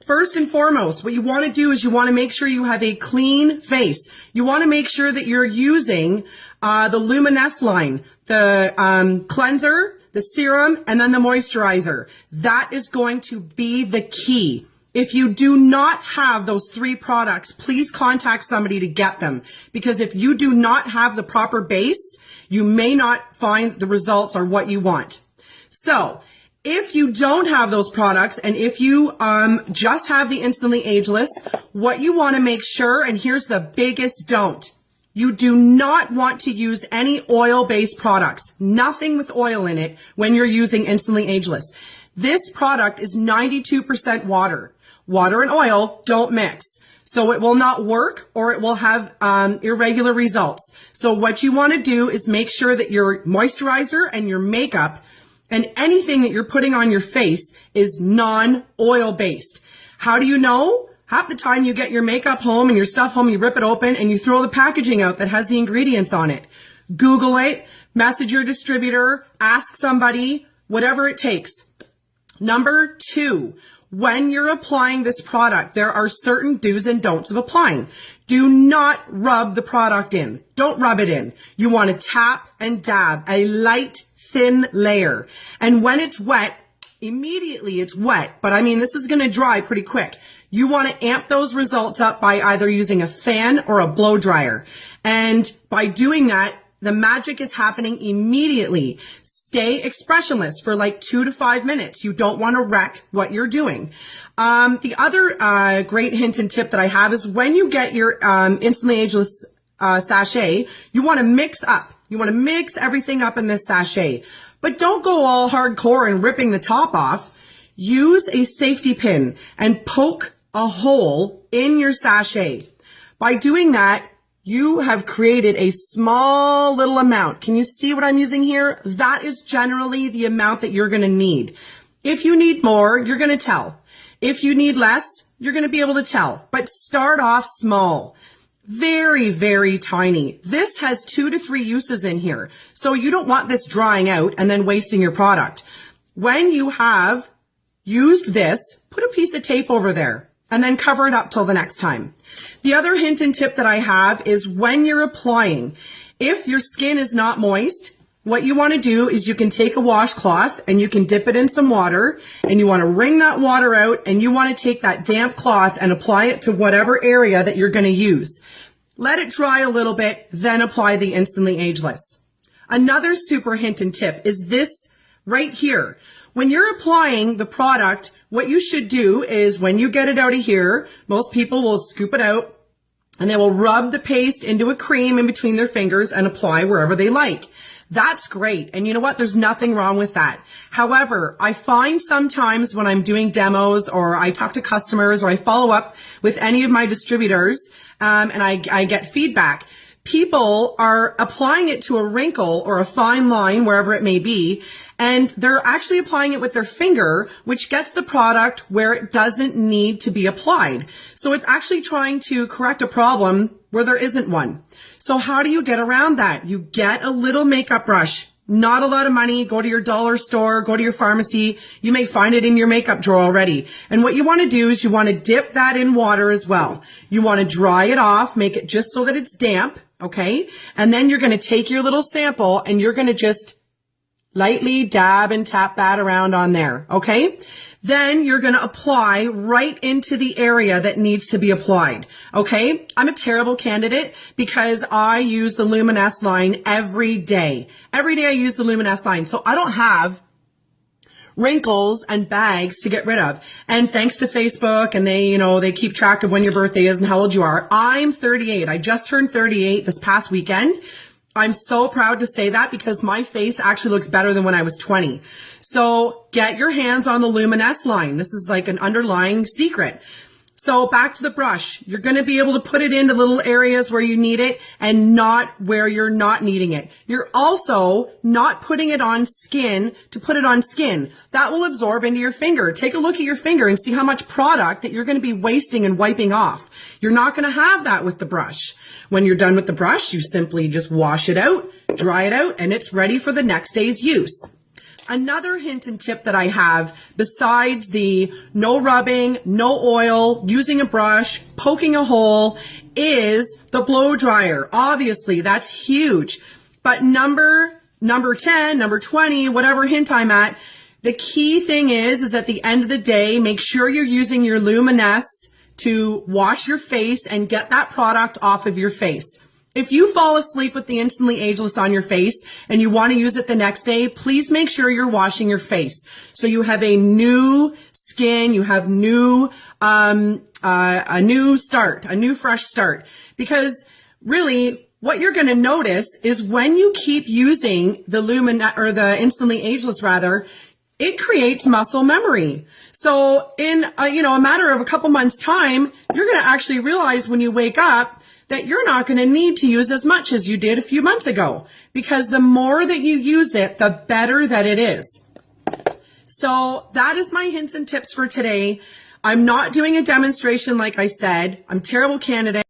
First and foremost, what you want to do is you want to make sure you have a clean face. You want to make sure that you're using the Luminous line, the cleanser, the serum, and then the moisturizer. That is going to be the key. If you do not have those 3 products, please contact somebody to get them. Because if you do not have the proper base, you may not find the results or what you want. So, if you don't have those products, and if you just have the Instantly Ageless, what you want to make sure, and here's the biggest don't, you do not want to use any oil-based products, nothing with oil in it when you're using Instantly Ageless. This product is 92% water. Water and oil don't mix. So it will not work, or it will have irregular results. So what you want to do is make sure that your moisturizer and your makeup and anything that you're putting on your face is non-oil based. How do you know? Half the time you get your makeup home and your stuff home, you rip it open and you throw the packaging out that has the ingredients on it. Google it, message your distributor, ask somebody, whatever it takes. Number 2, when you're applying this product, there are certain do's and don'ts of applying. Do not rub the product in. Don't rub it in. You want to tap and dab, a light, thin layer. And when it's wet, immediately it's wet, but I mean, this is going to dry pretty quick. You want to amp those results up by either using a fan or a blow dryer. And by doing that, the magic is happening immediately. Stay expressionless for like 2 to 5 minutes. You don't want to wreck what you're doing. The other great hint and tip that I have is when you get your Instantly Ageless sachet, you want to mix up. You want to mix everything up in this sachet. But don't go all hardcore and ripping the top off. Use a safety pin and poke a hole in your sachet. By doing that, you have created a small little amount. Can you see what I'm using here? That is generally the amount that you're going to need. If you need more, you're going to tell. If you need less, you're going to be able to tell. But start off small. Very, very tiny. This has 2 to 3 uses in here. So you don't want this drying out and then wasting your product. When you have used this, put a piece of tape over there and then cover it up till the next time. The other hint and tip that I have is when you're applying, if your skin is not moist, what you want to do is you can take a washcloth and you can dip it in some water and you want to wring that water out and you want to take that damp cloth and apply it to whatever area that you're going to use. Let it dry a little bit, then apply the Instantly Ageless. Another super hint and tip is this right here. When you're applying the product, what you should do is when you get it out of here, most people will scoop it out and they will rub the paste into a cream in between their fingers and apply wherever they like. That's great. And you know what? There's nothing wrong with that. However, I find sometimes when I'm doing demos or I talk to customers or I follow up with any of my distributors, and I get feedback, people are applying it to a wrinkle or a fine line, wherever it may be, and they're actually applying it with their finger, which gets the product where it doesn't need to be applied. So it's actually trying to correct a problem where there isn't one. So how do you get around that? You get a little makeup brush. Not a lot of money. Go to your dollar store, go to your pharmacy. You may find it in your makeup drawer already. And what you want to do is you want to dip that in water as well. You want to dry it off, make it just so that it's damp, okay? And then you're going to take your little sample and you're going to just lightly dab and tap that around on there, okay? Then you're going to apply right into the area that needs to be applied. Okay. I'm a terrible candidate because I use the Luminous line every day. Every day I use the Luminous line. So I don't have wrinkles and bags to get rid of. And thanks to Facebook and they keep track of when your birthday is and how old you are. I'm 38. I just turned 38 this past weekend. I'm so proud to say that because my face actually looks better than when I was 20. So get your hands on the Luminous line. This is like an underlying secret. So back to the brush. You're going to be able to put it into little areas where you need it and not where you're not needing it. You're also not putting it on skin to put it on skin. That will absorb into your finger. Take a look at your finger and see how much product that you're going to be wasting and wiping off. You're not going to have that with the brush. When you're done with the brush, you simply just wash it out, dry it out, and it's ready for the next day's use. Another hint and tip that I have, besides the no rubbing, no oil, using a brush, poking a hole, is the blow dryer. Obviously, that's huge. But number 10, number 20, whatever hint I'm at, the key thing is at the end of the day, make sure you're using your Luminess to wash your face and get that product off of your face. If you fall asleep with the Instantly Ageless on your face and you want to use it the next day, please make sure you're washing your face. So you have a new skin, you have a new start, a new fresh start. Because really, what you're going to notice is when you keep using the the Instantly Ageless rather, it creates muscle memory. So in a matter of a couple months time, you're going to actually realize when you wake up that you're not going to need to use as much as you did a few months ago, because the more that you use it, the better that it is. So that is my hints and tips for today. I'm not doing a demonstration like I said. I'm a terrible candidate.